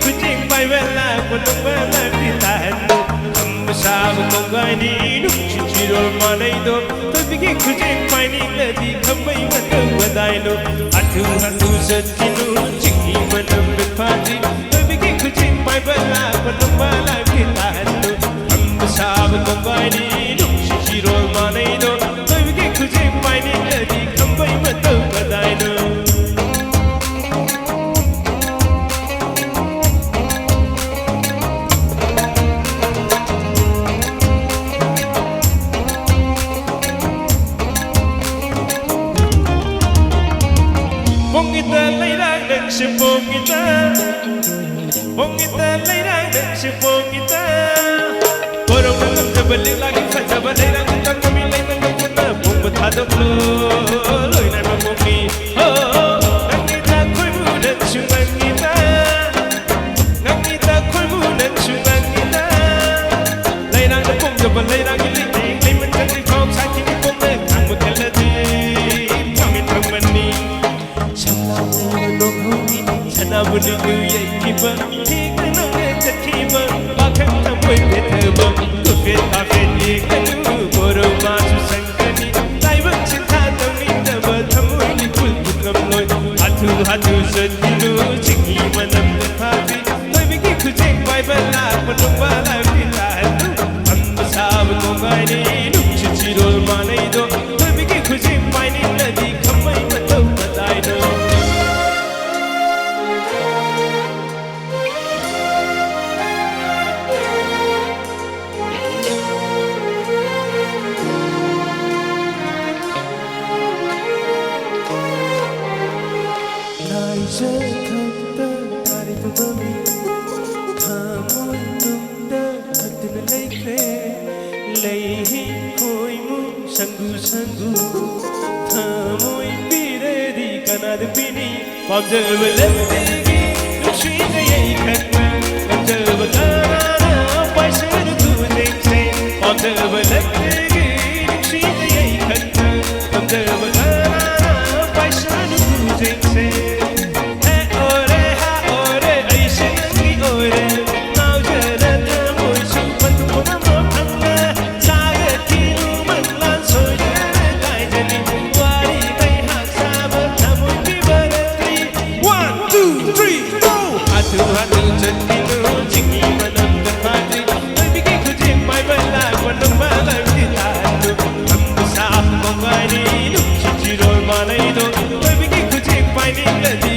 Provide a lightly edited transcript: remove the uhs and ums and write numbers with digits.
kujing pai vela kunung vela ditahanu Amsab kongaini nuchirol manaido Tabigi kujing pai ni ladi kamai matu badailo Hathu hathu chatkhinu chingi manam bipati Tabigi kujing pai vela kunung vela ditahanu Amsab kongaini nuchirol manaido Tabigi kujing pai ni ladi kamai matu badailo Bongita leirang dan si bongita Bongita leirang dan si bongita Korong dalam jabalik lagi Sajaba leirang tentang kami leirang kena Bong betadok lo Loi nai membongi Nangita koi muda cungan kita Nangita koi muda cungan kita Leirang dan bong jabal leirang ilik Lei mencari kau sakit di bong lekang Mukelati Kami temani Sanabunungu yakiba Hikanu ngetakiba Bakang tamboy petaba Kufit kafit ikanu Boro masu sangkani Laibang cinta tamindaba Tamoy likul bukamloy Hathu hathu chatkhinu Chingi manam nepati Toy bigi kujing pai bala Panung bala bitahanu Ambasab kongaini Nuchirol manaido Toy bigi kujing pai ni ladi Kamai matau mataido Jakarta tarik bumi, kamu nunda hati leikre, leihi koimu sanggu sanggu, kamu impire di kanad bini, pamjal belendegi, nushina yaikanna, pamjal belana, paisar tu dekse, pamjal belendegi, nushina yaikanna, pamjal belana, paisar tu dekse. Hathu chatkhinu chingi manam bipati Tabigi kujing pai vela kunung vela ditahanu Ambasab kongaini nuchirol manaido Tabigi kujing pai ni ladi